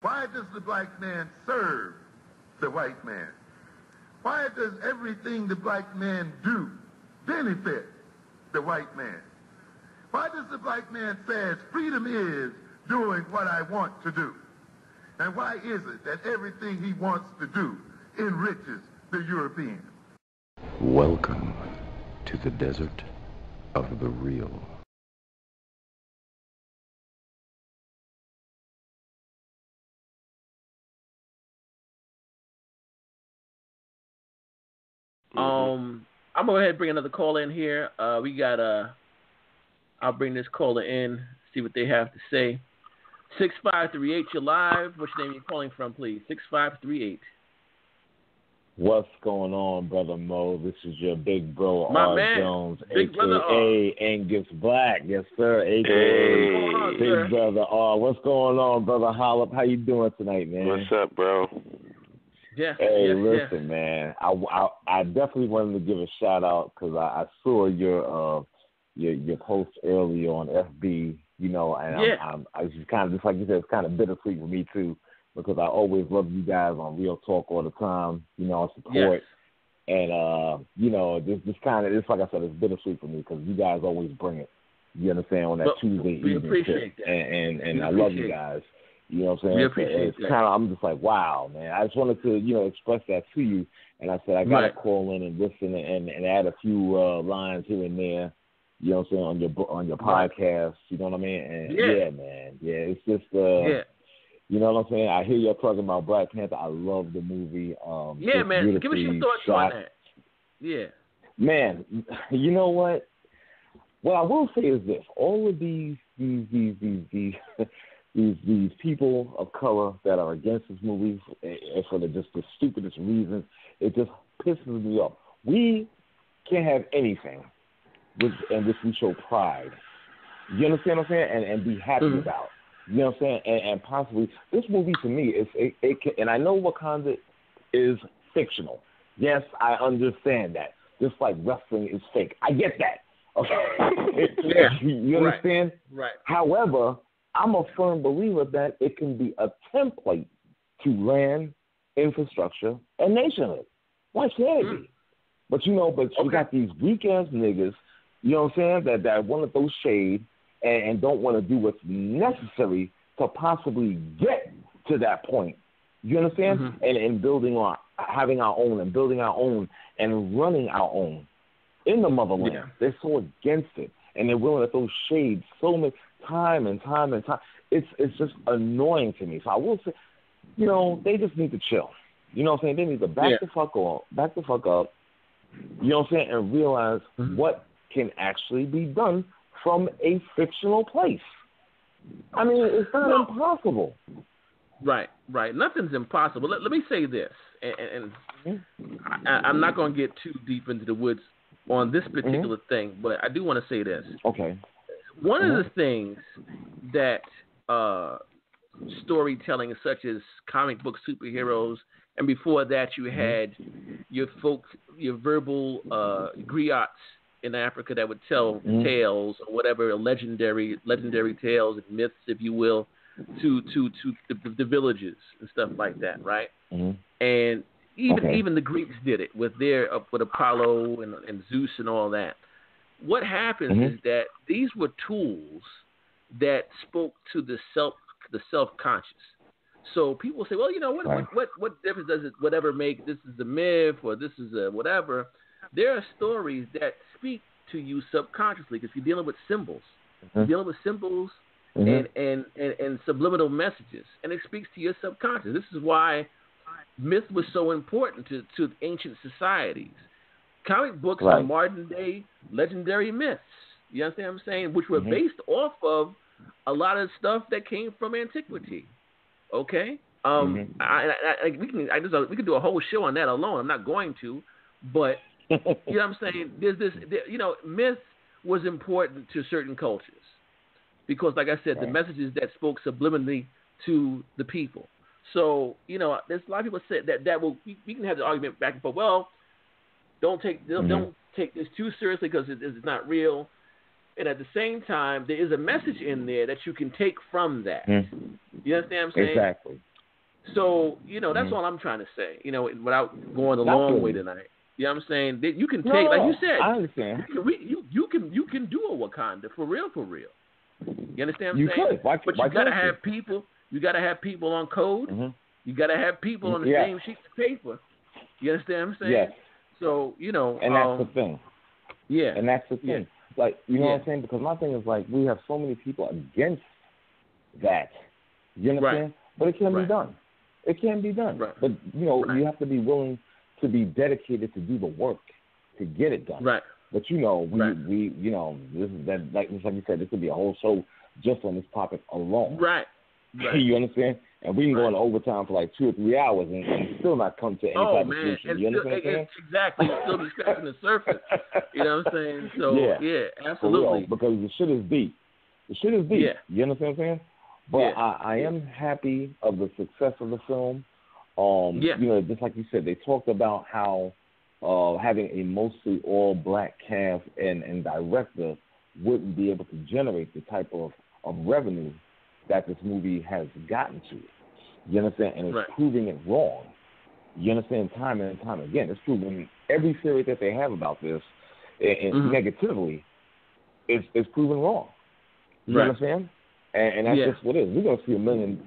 Why does the black man serve the white man? Why does everything the black man do benefit the white man? Why does the black man say freedom is doing what I want to do? And why is it that everything he wants to do enriches the European? Welcome to the desert of the real. I'm going to go ahead and bring another caller in here. I'll bring this caller in, see what they have to say. 6538, you're live. What's your name you're calling from, please? 6538. What's going on, Brother Mo? This is your big bro, My R. man. Jones, Big a.k.a. Angus Black. Yes, sir, a.k.a. Big Brother R. What's going on, Brother Holip? How you doing tonight, man? What's up, bro? Yeah. Hey, listen, man. I definitely wanted to give a shout out because I saw your post earlier on FB. You know, and I was just kind of, just like you said, it's kind of bittersweet for me too, because I always love you guys on Real Talk all the time. You know, support, and you know, this kind of, it's like I said, it's bittersweet for me because you guys always bring it. You understand, on that Tuesday evening, appreciate that. and I love you guys. You know what I'm saying? We appreciate that. Kind of, I'm just like, wow, man. I just wanted to, you know, express that to you, and I said I gotta call in and listen and add a few lines here and there. You know what I'm saying, on your podcast, you know what I mean? And man. Yeah, it's just you know what I'm saying? I hear you talking about Black Panther. I love the movie. Man, give us your thoughts on that. Yeah. Man, you know what? What I will say is this. All of these people of color that are against this movie for the stupidest reasons, it just pisses me off. We can't have anything in which we show pride. You understand what I'm saying? And be happy about. You know what I'm saying? And possibly, this movie to me, it can, and I know Wakanda is fictional. Yes, I understand that. Just like wrestling is fake. I get that. Okay? You understand? Right. However, I'm a firm believer that it can be a template to land, infrastructure, and nationhood. Why can't it be? But you got these weak-ass niggas, you know what I'm saying, that want to throw shade and don't want to do what's necessary to possibly get to that point. You understand? And building on, having our own and building our own and running our own in the motherland. Yeah. They're so against it. And they're willing to throw shade so much time and time. It's just annoying to me. So I will say, you know, they just need to chill. You know what I'm saying? They need to back the fuck up, you know what I'm saying, and realize what can actually be done from a fictional place. I mean, it's not impossible. Right. Nothing's impossible. Let me say this, and I'm not going to get too deep into the woods on this particular thing, but I do want to say this. Okay. One of the things that storytelling such as comic book superheroes, and before that you had your verbal griots in Africa that would tell tales or whatever, legendary tales and myths, if you will, to the villages and stuff like that, right? And even the Greeks did it with Apollo and Zeus and all that. What happens is that these were tools that spoke to the self-conscious. So people say, well, you know, what difference does it whatever make? This is a myth or this is a whatever. There are stories that speak to you subconsciously because you're dealing with symbols. You're dealing with symbols and subliminal messages, and it speaks to your subconscious. This is why myth was so important to ancient societies. Comic books are modern-day legendary myths. You understand what I'm saying? Which were based off of a lot of stuff that came from antiquity. Okay? We can do a whole show on that alone. I'm not going to, but you know what I'm saying? Myth was important to certain cultures because, like I said, the messages that spoke subliminally to the people. So, you know, there's a lot of people say that will we can have the argument back and forth. Well, don't take this too seriously because it's not real. And at the same time, there is a message in there that you can take from that. You understand what I'm saying? Exactly. So, that's all I'm trying to say, without going the long way tonight. You know what I'm saying? That you can take, like you said, I understand. You can do a Wakanda for real. You understand what I'm saying? Could. Why you gotta have people. You gotta have people on code. Mm-hmm. You gotta have people on the same sheet of paper. You understand what I'm saying? Yes. So and that's the thing. Yeah. And that's the thing. Yeah. Like, you know what I'm saying? Because my thing is, like, we have so many people against that. You understand? Right. But it can be done. It can be done. Right. But, you have to be willing to be dedicated to do the work to get it done. Right. But, we this is that, like you said, this could be a whole show just on this topic alone. Right. You understand? And we can go into overtime for like 2 or 3 hours and still not come to any type of solution. You understand what I'm saying? Exactly. It's still be scratching the surface. You know what I'm saying? So, absolutely. Because the shit is deep. The shit is deep. Yeah. You understand what I'm saying? But I am happy of the success of the film. Just like you said, they talked about how having a mostly all-black cast and director wouldn't be able to generate the type of revenue that this movie has gotten to. You understand? And it's proving it wrong. You understand? Time and time again. It's proven every theory that they have about this negatively is proven wrong. You understand? And that's just what it is. We're going to see $1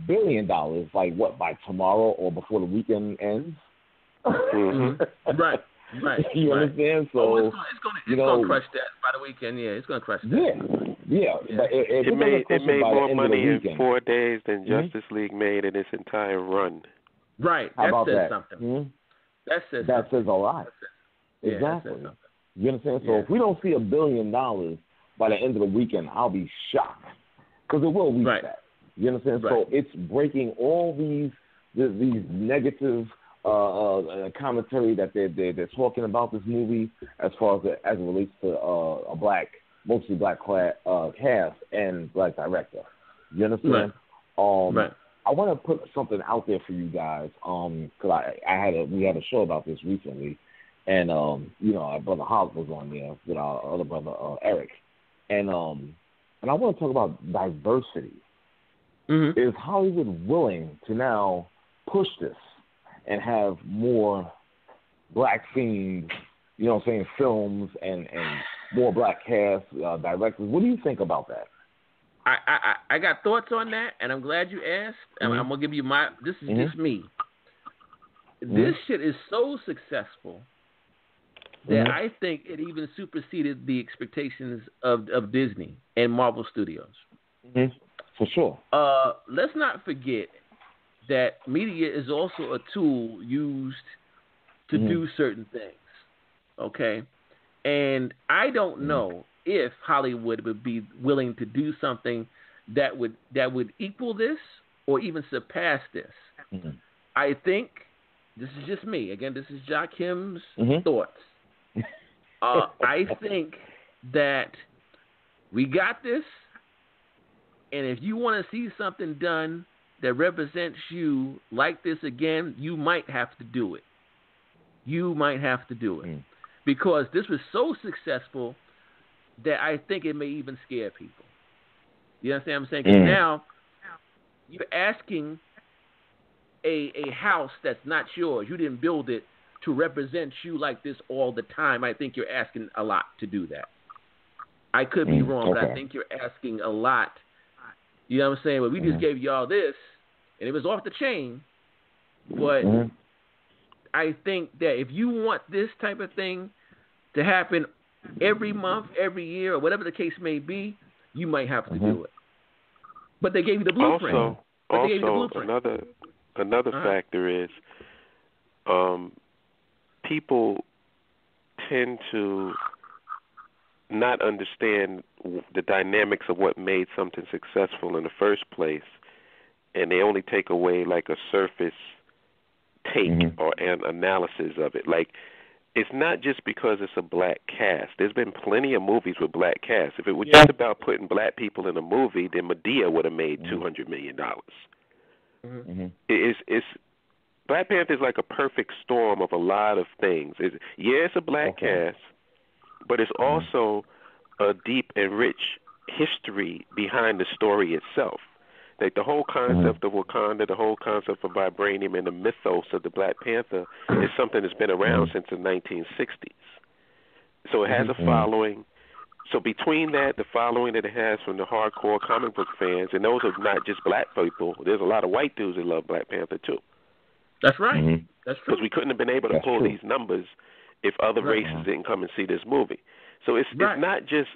billion, like what, by tomorrow or before the weekend ends? Right. You understand? So it's going to crush that by the weekend. Yeah, it's going to crush that. Yeah. But it made more money in 4 days than Justice League made in its entire run. Right. How says about something. That says a lot. Exactly. You understand? So if we don't see $1 billion by the end of the weekend, I'll be shocked because it will reach that. You understand? So it's breaking all these negative commentary that they're talking about this movie as far as it relates to a mostly black cast and black director. You understand? I want to put something out there for you guys because we had a show about this recently, and our brother Holip was on there with our other brother Eric, and I want to talk about diversity. Is Hollywood willing to now push this and have more black themed, films and more black cast, directors? What do you think about that? I got thoughts on that, and I'm glad you asked. I'm going to give you this is just me. This shit is so successful that I think it even superseded the expectations of Disney and Marvel Studios. For sure. Let's not forget that media is also a tool used to do certain things. Okay? And I don't know if Hollywood would be willing to do something that would equal this or even surpass this. I think, this is just me, again, this is Joachim's thoughts. I think that we got this, and if you want to see something done that represents you like this again, you might have to do it. Because this was so successful that I think it may even scare people. You understand what I'm saying? Because now you're asking a house that's not yours. You didn't build it to represent you like this all the time. I think you're asking a lot to do that. I could be wrong, but I think you're asking a lot. You know what I'm saying? But we just gave y'all this, and it was off the chain. But I think that if you want this type of thing to happen every month, every year, or whatever the case may be, you might have to do it. But they gave you the blueprint. Another factor is people tend to not understand the dynamics of what made something successful in the first place, and they only take away like a surface take or an analysis of it. Like, it's not just because it's a black cast. There's been plenty of movies with black casts. If it was just about putting black people in a movie, then Medea would have made $200 million. It's Black Panther is like a perfect storm of a lot of things. It's a black cast, but it's also a deep and rich history behind the story itself. Like the whole concept of Wakanda, the whole concept of vibranium, and the mythos of the Black Panther is something that's been around since the 1960s. So it has a following. So between that, the following that it has from the hardcore comic book fans, and those are not just black people. There's a lot of white dudes that love Black Panther too. That's right. That's true. Because we couldn't have been able to pull these numbers if other races didn't come and see this movie. So it's not just,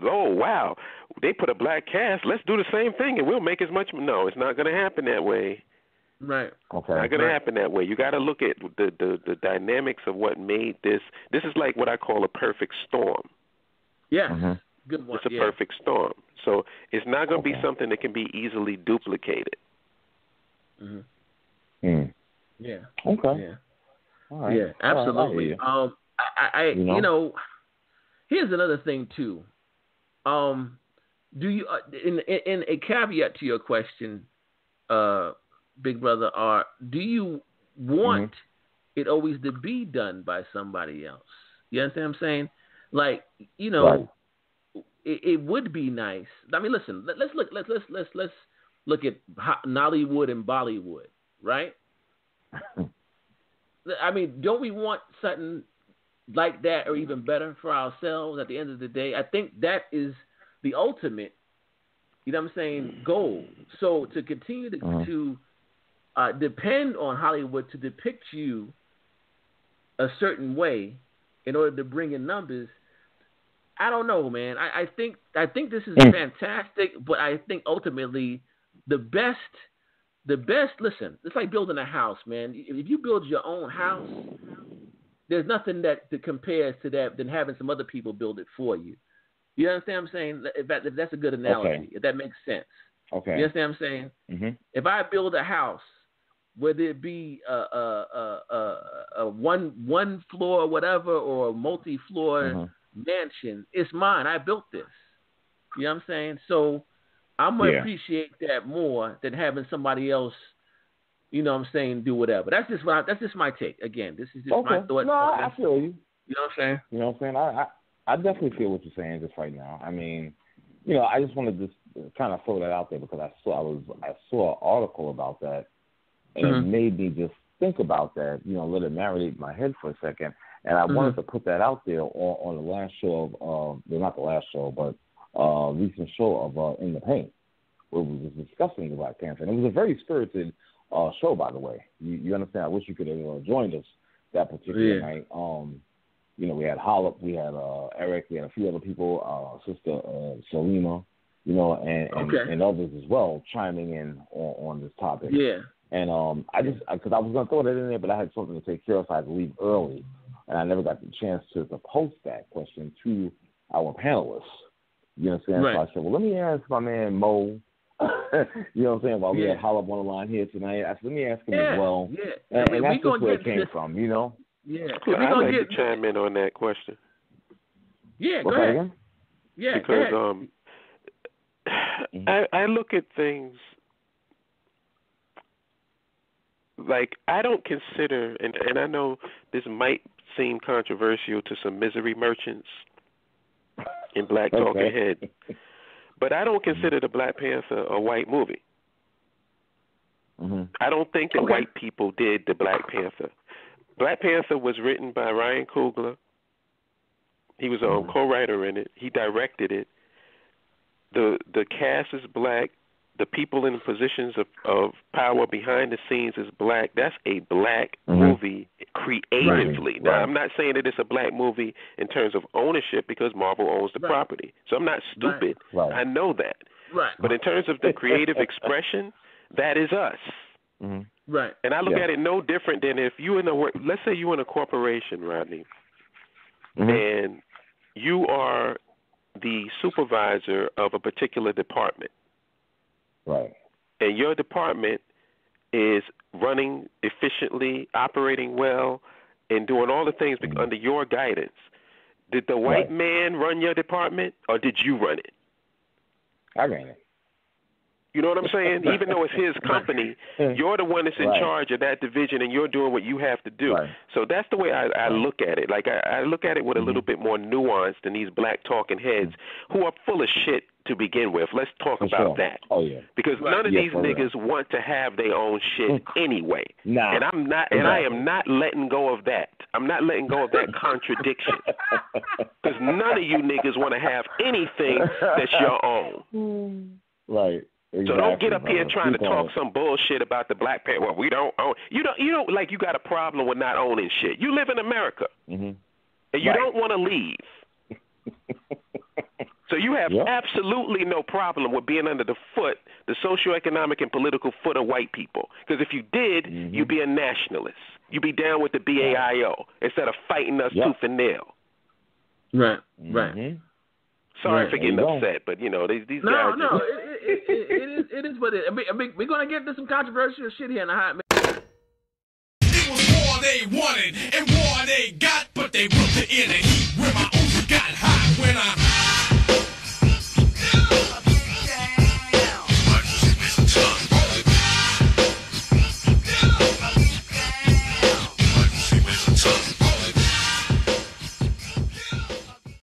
oh, wow, they put a black cast, let's do the same thing and we'll make as much. No, it's not going to happen that way. Right. Okay. Not going to happen that way. You got to look at the dynamics of what made this. This is like what I call a perfect storm. Yeah. Good one. It's a perfect storm. So it's not going to be something that can be easily duplicated. Yeah. Okay. Yeah. All right. Yeah, absolutely. I you know, here's another thing too. Do you in a caveat to your question, Big Brother R, do you want it always to be done by somebody else? You understand what I'm saying? Like, you know, it would be nice. I mean, listen, let's look at Nollywood and Bollywood, right? I mean, don't we want something like that or even better for ourselves at the end of the day? I think that is the ultimate, you know what I'm saying, goal. So to continue to depend on Hollywood to depict you a certain way in order to bring in numbers, I don't know, man. I think this is fantastic, but I think ultimately the best, listen, it's like building a house, man. If you build your own house, there's nothing that compares to that than having some other people build it for you. You understand what I'm saying? If that's a good analogy, if that makes sense. Okay. You understand what I'm saying? If I build a house, whether it be a one floor whatever or a multi-floor mansion, it's mine. I built this. You know what I'm saying? So I'm going to appreciate that more than having somebody else, you know what I'm saying, do whatever. That's just my take. Again, this is just my thought. No, I feel you. You know what I'm saying? You know what I'm saying? I definitely feel what you're saying just right now. I mean, you know, I just want to just kind of throw that out there because I saw an article about that, and it made me just think about that, you know, let it marinate in my head for a second. And I wanted to put that out there on the last show of, well, not the last show, but recent show of In the Paint, where we was discussing the Black Panther. And it was a very spirited show, by the way. You understand? I wish you could have joined us that particular night. You know, we had Holip, we had Eric, we had a few other people, Sister Selima, you know, and others as well chiming in on this topic. Yeah. And because I was going to throw that in there, but I had something to take care of, so I had to leave early. And I never got the chance to post that question to our panelists. You know what I'm saying? Right. So I said, well, let me ask my man Mo. You know what I'm saying? While we had Holip on the line here tonight, I said, let me ask him as well. Yeah. And that's just where it came from, you know? Yeah. I'd like to chime in on that question. Yeah, go ahead. Again? Yeah, because I look at things like I don't consider, and I know this might seem controversial to some misery merchants in Black Talking Head, but I don't consider the Black Panther a white movie. I don't think that white people did the Black Panther. Black Panther was written by Ryan Coogler. He was a co-writer in it. He directed it. The cast is black. The people in positions of power behind the scenes is black. That's a black movie creatively. Right. Now, I'm not saying that it's a black movie in terms of ownership because Marvel owns the property. So I'm not stupid. Right. I know that. Right. But in terms of the creative expression, that is us. Right. And I look at it no different than if you let's say you're in a corporation, Rodney, and you are the supervisor of a particular department. Right. And your department is running efficiently, operating well, and doing all the things under your guidance. Did the white man run your department, or did you run it? I ran it. You know what I'm saying? Even though it's his company, you're the one that's in charge of that division, and you're doing what you have to do. Right. So that's the way I look at it. Like I look at it with a little bit more nuance than these black talking heads who are full of shit to begin with. Let's talk about that. Oh yeah. Because none of these niggas want to have their own shit anyway. Nah. And I'm not. And I am not letting go of that. I'm not letting go of that contradiction. Because none of you niggas want to have anything that's your own. Right. Exactly, so don't get up here trying to talk some bullshit about the Black Panther. Well, we don't own. You don't like you got a problem with not owning shit. You live in America, and you don't want to leave. So you have absolutely no problem with being under the socioeconomic and political foot of white people. Because if you did, you'd be a nationalist. You'd be down with the BAIO instead of fighting us tooth and nail. Right. Right. Sorry for getting upset, but these guys. No, it is what it is. I mean, we're gonna get into some controversial shit here in a hot minute. It was war they wanted and war they got, but they wrote it in the heat where my Uzi got hot when I